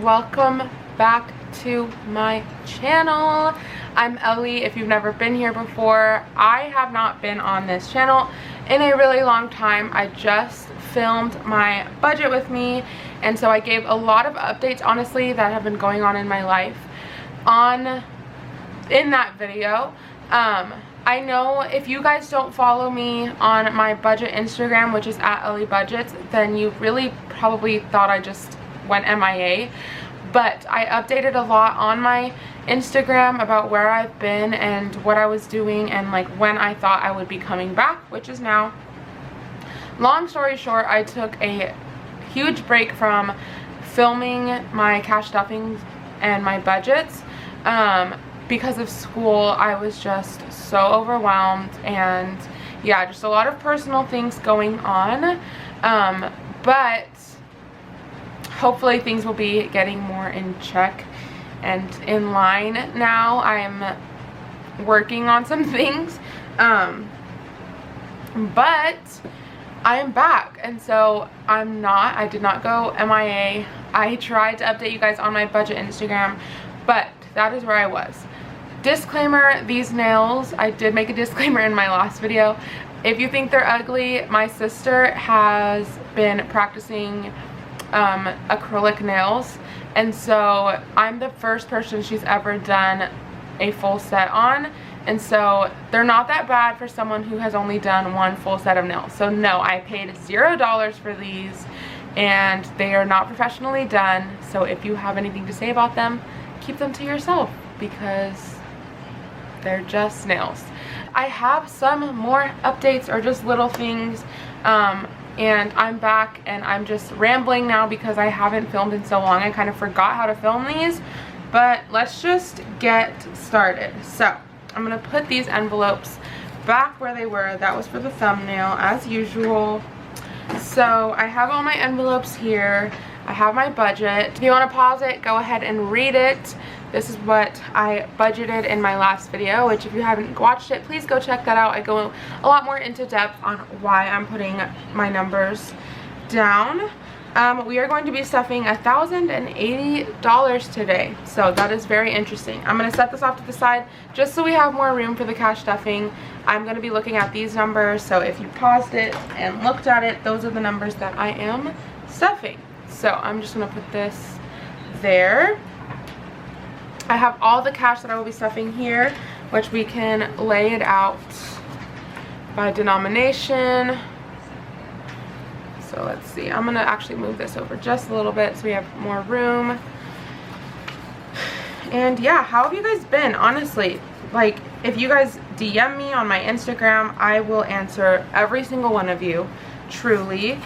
welcome back to my channel. I'm Ellie. If you've never been here before, I have not been on this channel in a really long time. I just filmed my budget with me, and so I gave a lot of updates, honestly, that have been going on in my life in that video. I know if you guys don't follow me on my budget Instagram, which is at Ellie Budgets, then you really probably thought I just went MIA. But I updated a lot on my Instagram about where I've been and what I was doing and like when I thought I would be coming back, which is now. Long story short, I took a huge break from filming my cash stuffings and my budgets. Because of school, I was just so overwhelmed, and yeah, just a lot of personal things going on. But hopefully things will be getting more in check and in line now. I'm working on some things, but I am back, and so I did not go MIA. I tried to update you guys on my budget Instagram, but that is where I was. Disclaimer, these nails, I did make a disclaimer in my last video. If you think they're ugly, my sister has been practicing acrylic nails, and so I'm the first person she's ever done a full set on, and so they're not that bad for someone who has only done one full set of nails. So no, I paid $0 for these, and they are not professionally done. So if you have anything to say about them, keep them to yourself, because they're just nails. I have some more updates or just little things, and I'm back, and I'm just rambling now because I haven't filmed in so long. I kind of forgot how to film these, but let's just get started. So I'm gonna put these envelopes back where they were. That was for the thumbnail, as usual. So I have all my envelopes here. I have my budget. If you want to pause it, go ahead and read it. This is what I budgeted in my last video, which if you haven't watched it, please go check that out. I go a lot more into depth on why I'm putting my numbers down. We are going to be stuffing $1,080 today, so that is very interesting. I'm going to set this off to the side just so we have more room for the cash stuffing. I'm going to be looking at these numbers, so if you paused it and looked at it, those are the numbers that I am stuffing. So I'm just going to put this there. I have all the cash that I will be stuffing here, which we can lay it out by denomination. So let's see, I'm going to actually move this over just a little bit so we have more room. And yeah, how have you guys been? Honestly, like, if you guys DM me on my Instagram, I will answer every single one of you, truly.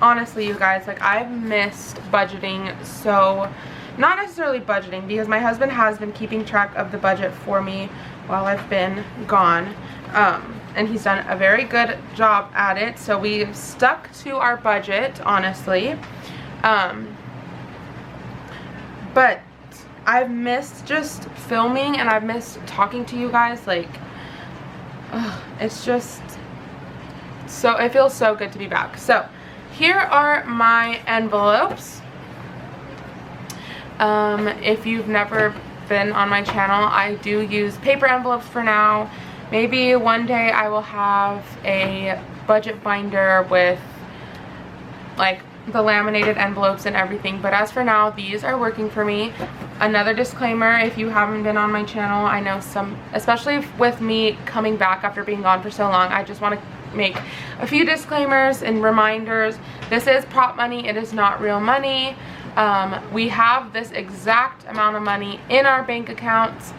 Honestly, you guys, like, I've missed budgeting. So, not necessarily budgeting, because my husband has been keeping track of the budget for me while I've been gone, and he's done a very good job at it. So we've stuck to our budget, honestly, but I've missed just filming, and I've missed talking to you guys. Like, it's just so, it feels so good to be back. So here are my envelopes. If you've never been on my channel, I do use paper envelopes for now. Maybe one day I will have a budget binder with like the laminated envelopes and everything, but as for now, these are working for me. Another disclaimer, if you haven't been on my channel, I know some, especially with me coming back after being gone for so long, I just want to make a few disclaimers and reminders. This is prop money, it is not real money. We have this exact amount of money in our bank accounts,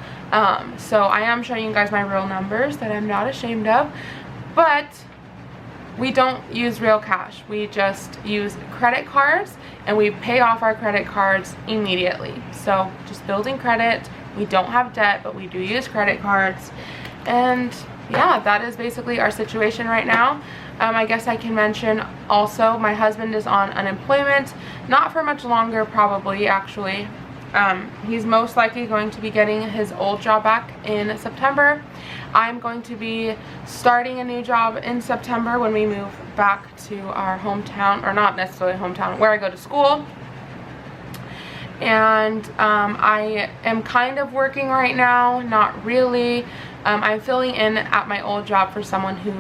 so I am showing you guys my real numbers that I'm not ashamed of, but we don't use real cash. We just use credit cards, and we pay off our credit cards immediately. So just building credit. We don't have debt, but we do use credit cards, and yeah, that is basically our situation right now. I guess I can mention also, my husband is on unemployment, not for much longer probably, actually. He's most likely going to be getting his old job back in September. I'm going to be starting a new job in September when we move back to our hometown, or not necessarily hometown, where I go to school. And I am kind of working right now, not really. I'm filling in at my old job for someone who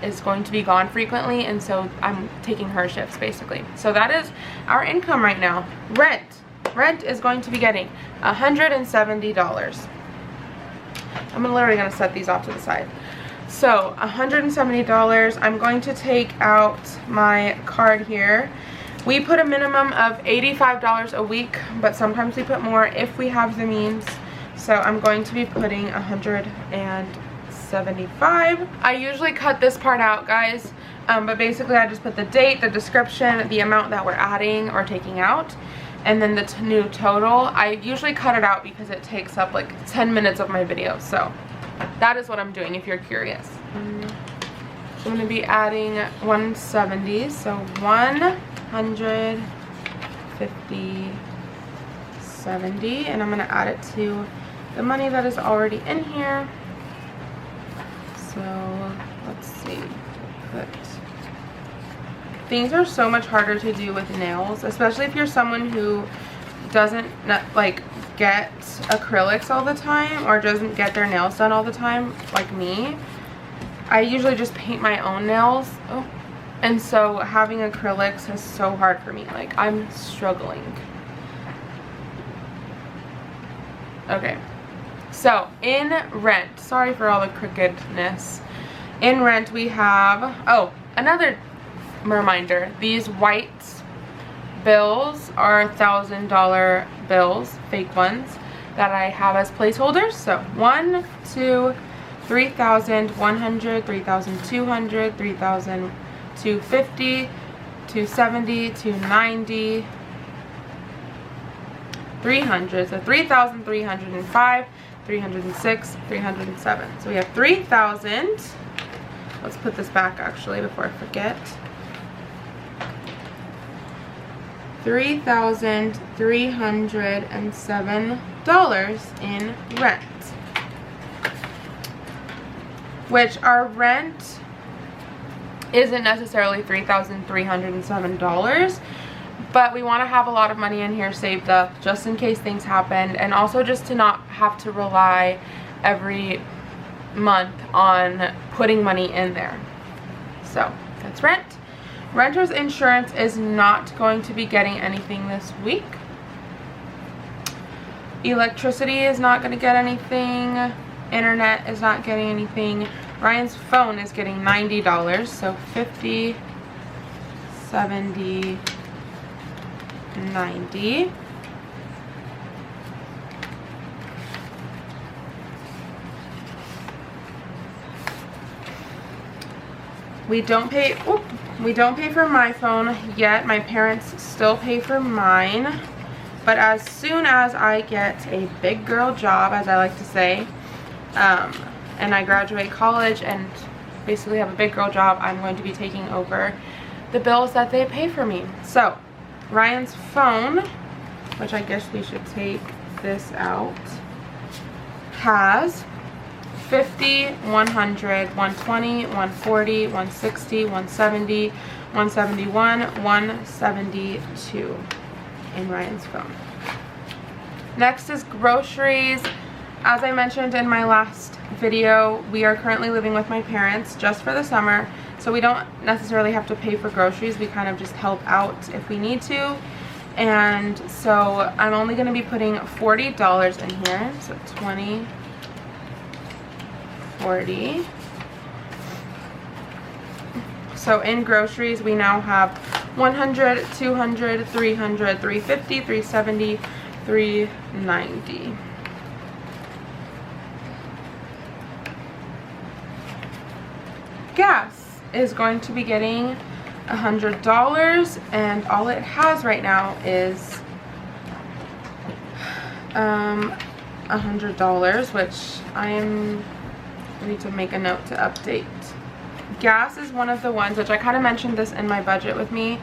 is going to be gone frequently, and so I'm taking her shifts basically. So that is our income right now. Rent is going to be getting $170. I'm literally going to set these off to the side. So $170. I'm going to take out my card here. We put a minimum of $85 a week, but sometimes we put more if we have the means. So I'm going to be putting $175. I usually cut this part out, guys, but basically I just put the date, the description, the amount that we're adding or taking out, and then the new total. I usually cut it out because it takes up like 10 minutes of my video. So that is what I'm doing if you're curious. So I'm going to be adding 170, so 150, 70, and I'm going to add it to the money that is already in here. So let's see. Things are so much harder to do with nails, especially if you're someone who doesn't like get acrylics all the time or doesn't get their nails done all the time like me. I usually just paint my own nails. And so having acrylics is so hard for me. Like, I'm struggling. Okay. So, in rent, sorry for all the crookedness. In rent, we have, oh, another reminder. These white bills are $1,000 bills, fake ones, that I have as placeholders. So, 1, 2, 3,100, 3,200, 3,250, 270, 290, 300. So 3,305, 306, 307. So we have 3,000. Let's put this back actually before I forget. $3,307 in rent. Which our rent isn't necessarily $3,307, but we want to have a lot of money in here saved up just in case things happen, and also just to not have to rely every month on putting money in there. So that's rent. Renter's insurance is not going to be getting anything this week. Electricity is not going to get anything. Internet is not getting anything. Ryan's phone is getting $90, so 50, 70, 90. We don't pay for my phone yet. My parents still pay for mine. But as soon as I get a big girl job, as I like to say, and I graduate college and basically have a big girl job, I'm going to be taking over the bills that they pay for me. So Ryan's phone, which I guess we should take this out, has 50, 100, 120, 140, 160, 170, 171, 172 in Ryan's phone. Next is groceries. As I mentioned in my last video, we are currently living with my parents just for the summer, so we don't necessarily have to pay for groceries. We kind of just help out if we need to. And so I'm only going to be putting $40 in here, so 20, 40. So in groceries we now have 100, 200, 300, 350, 370, 390. Gas is going to be getting $100, and all it has right now is $100, which I need to make a note to update. Gas is one of the ones, which I kind of mentioned this in my budget with me,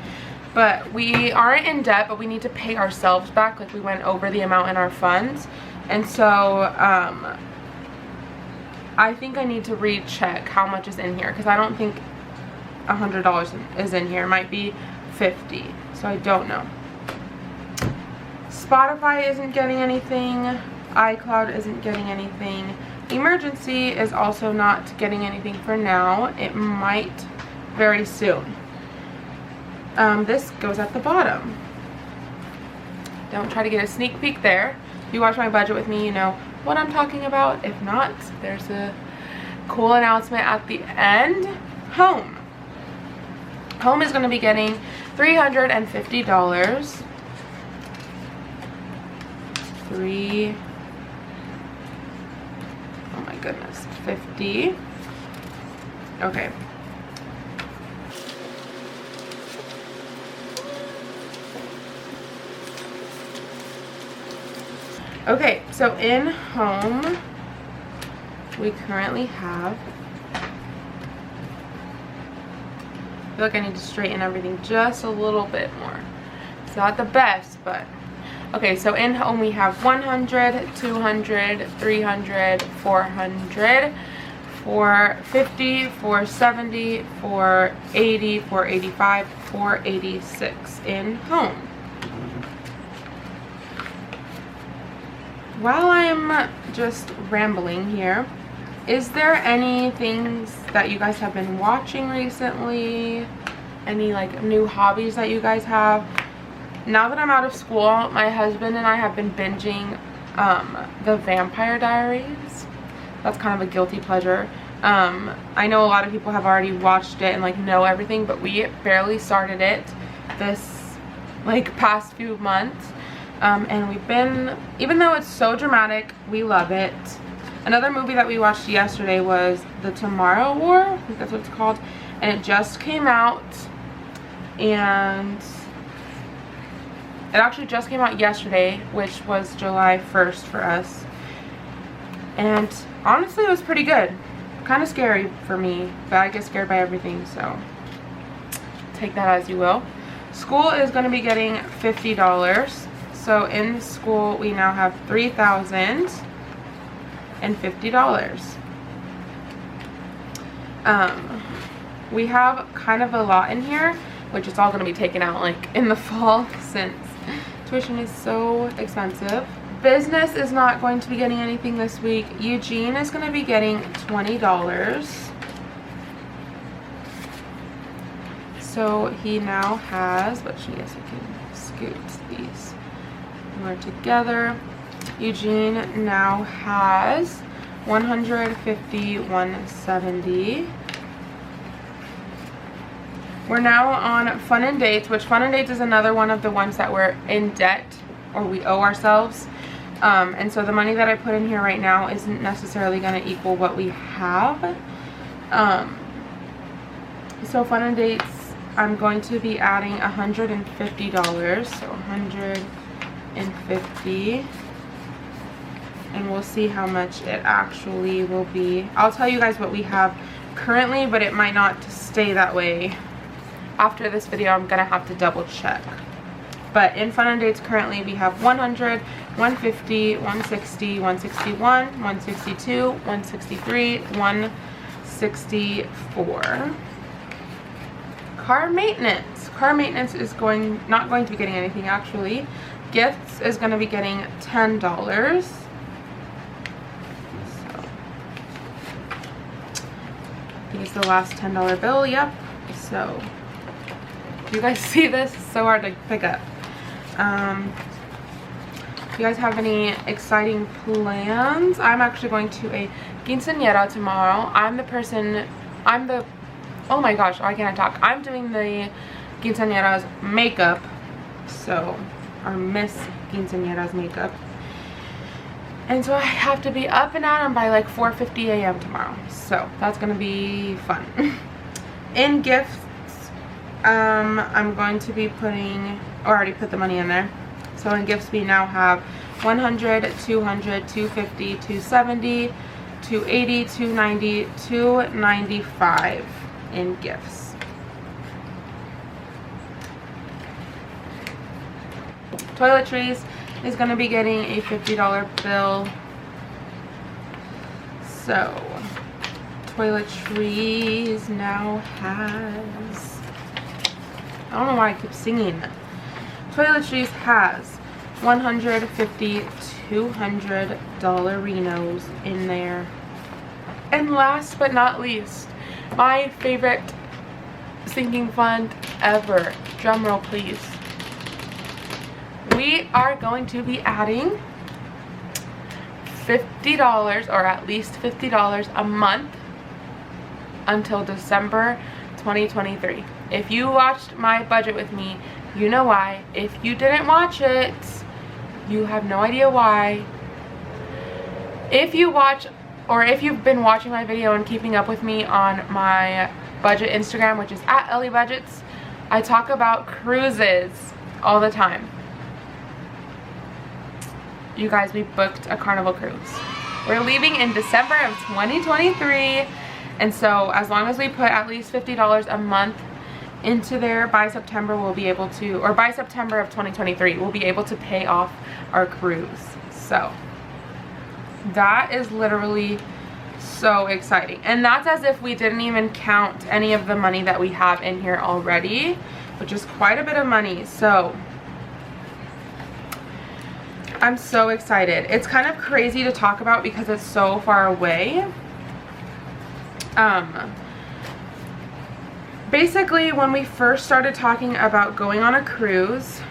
but we aren't in debt, but we need to pay ourselves back. Like, we went over the amount in our funds, and so I think I need to recheck how much is in here, because I don't think $100 is in here. It might be $50, so I don't know. Spotify isn't getting anything. iCloud isn't getting anything. Emergency is also not getting anything for now. It might very soon. This goes at the bottom. Don't try to get a sneak peek there. If you watch my budget with me, you know what I'm talking about. If not, there's a cool announcement at the end. Home. Home is going to be getting $350. Oh my goodness, 50. Okay. Okay, so in home, we currently have, I feel like I need to straighten everything just a little bit more. It's not the best, but okay, so in home we have 100, 200, 300, 400, 450, 470, 480, 485, 486 in home. While I'm just rambling here, is there any things that you guys have been watching recently? Any like new hobbies that you guys have? Now that I'm out of school, my husband and I have been binging The Vampire Diaries. That's kind of a guilty pleasure. I know a lot of people have already watched it and like know everything, but we barely started it this like past few months. And we've been, even though it's so dramatic, we love it. Another movie that we watched yesterday was The Tomorrow War, I think that's what it's called, and it just came out, and it actually just came out yesterday, which was July 1st for us, and honestly it was pretty good. Kind of scary for me, but I get scared by everything, so take that as you will. School is going to be getting $50. So in school, we now have $3,050. We have kind of a lot in here, which is all going to be taken out like in the fall since tuition is so expensive. Business is not going to be getting anything this week. Eugene is going to be getting $20. So he now has, I guess I can scoot these. We're together. Eugene now has 150, 170. We're now on Fun and Dates, which Fun and Dates is another one of the ones that we're in debt or we owe ourselves. And so the money that I put in here right now isn't necessarily going to equal what we have. So Fun and Dates, I'm going to be adding $150. So 150, and we'll see how much it actually will be. I'll tell you guys what we have currently, but it might not stay that way. After this video, I'm gonna have to double check. But in Fun and Dates currently we have 100, 150, 160, 161, 162, 163, 164. Car maintenance. Car maintenance is not going to be getting anything actually. Gifts is going to be getting $10. So, I think it's the last $10 bill. Yep. So, you guys see this? It's so hard to pick up. If you guys have any exciting plans, I'm actually going to a quinceañera tomorrow. Oh my gosh, why can't I talk? I'm doing the quinceañera's makeup. So, our Miss Quinceañera's makeup. And so I have to be up and at 'em by like 4:50 a.m. tomorrow. So, that's going to be fun. In gifts, I'm going to be putting, or already put the money in there. So in gifts we now have 100, 200, 250, 270, 280, 290, 295 in gifts. Toiletries is going to be getting a $50 bill. So, Toiletries now has, I don't know why I keep singing that. Toiletries has 150 $200 Rinos in there. And last but not least, my favorite sinking fund ever. Drum roll, please. We are going to be adding $50, or at least $50 a month until December 2023. If you watched my budget with me, you know why. If you didn't watch it, you have no idea why. If you watch, or if you've been watching my video and keeping up with me on my budget Instagram, which is at Ellie Budgets, I talk about cruises all the time. You guys, we booked a Carnival cruise. We're leaving in December of 2023, and so as long as we put at least $50 a month into there by September, we'll be able to, or by September of 2023, we'll be able to pay off our cruise. So that is literally so exciting, and that's as if we didn't even count any of the money that we have in here already, which is quite a bit of money. So I'm so excited. It's kind of crazy to talk about because it's so far away. Basically, when we first started talking about going on a cruise,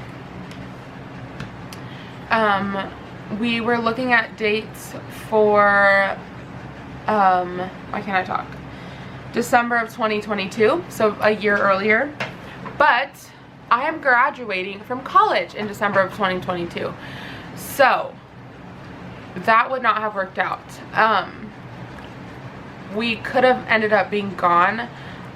we were looking at dates for, why can't I talk? December of 2022, so a year earlier. But I am graduating from college in December of 2022. So that would not have worked out. We could have ended up being gone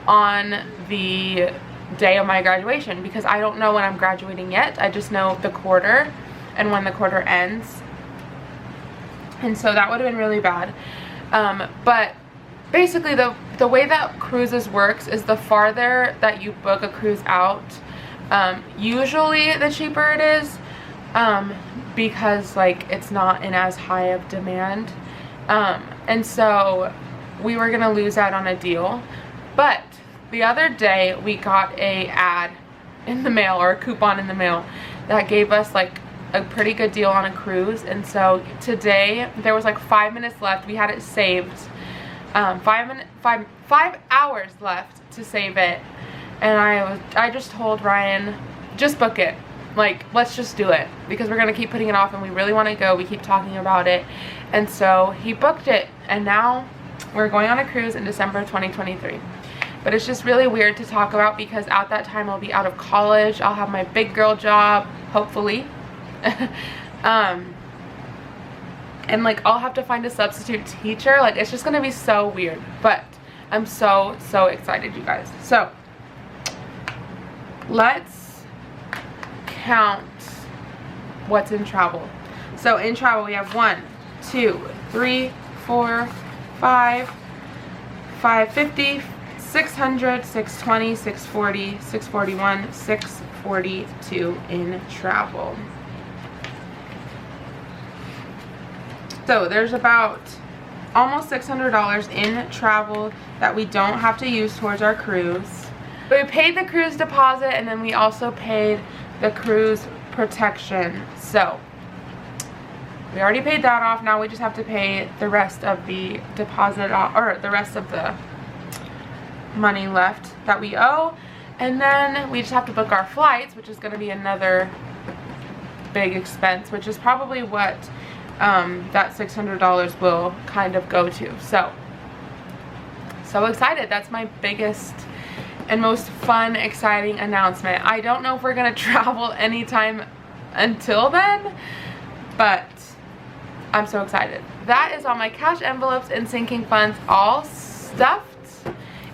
on the day of my graduation, because I don't know when I'm graduating yet. I just know the quarter and when the quarter ends, and so that would have been really bad. But basically the way that cruises works is the farther that you book a cruise out, usually the cheaper it is, because like it's not in as high of demand, and so we were gonna lose out on a deal. But the other day we got a ad in the mail, or a coupon in the mail, that gave us like a pretty good deal on a cruise. And so today there was like 5 minutes left. We had it saved, 5 hours left to save it, and I just told Ryan, just book it, like let's just do it, because we're gonna keep putting it off and we really want to go. We keep talking about it, and so he booked it, and now we're going on a cruise in December of 2023. But it's just really weird to talk about because at that time I'll be out of college. I'll have my big girl job, hopefully. And like I'll have to find a substitute teacher. Like it's just gonna be so weird. But I'm so excited, you guys. So let's count what's in travel. So in travel we have 1, 2, 3, 4, 5, 550, 600, 620, 640, 641, 642 in travel. So there's about almost $600 in travel that we don't have to use towards our cruise. But we paid the cruise deposit, and then we also paid the cruise protection. So we already paid that off. Now we just have to pay the rest of the deposit, or the rest of the money left that we owe, and then we just have to book our flights, which is going to be another big expense, which is probably what that $600 will kind of go to. So excited. That's my biggest and most fun, exciting announcement. I don't know if we're going to travel anytime until then, but I'm so excited. That is all my cash envelopes and sinking funds all stuffed.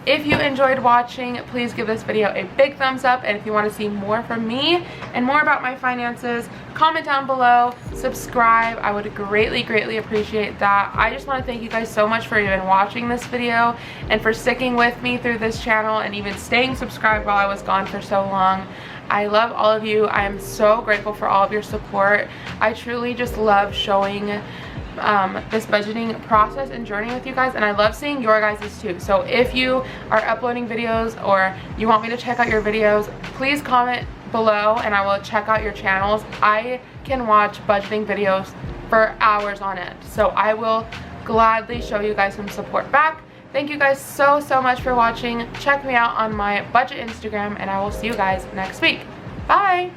If you enjoyed watching, please give this video a big thumbs up, and if you want to see more from me and more about my finances, comment down below, subscribe. I would greatly appreciate that. I just want to thank you guys so much for even watching this video and for sticking with me through this channel and even staying subscribed while I was gone for so long. I love all of you. I am so grateful for all of your support. I truly just love showing this budgeting process and journey with you guys, and I love seeing your guys's too. So if you are uploading videos or you want me to check out your videos, please comment below and I will check out your channels. I can watch budgeting videos for hours on end, so I will gladly show you guys some support back. Thank you guys so much for watching. Check me out on my budget Instagram and I will see you guys next week. Bye.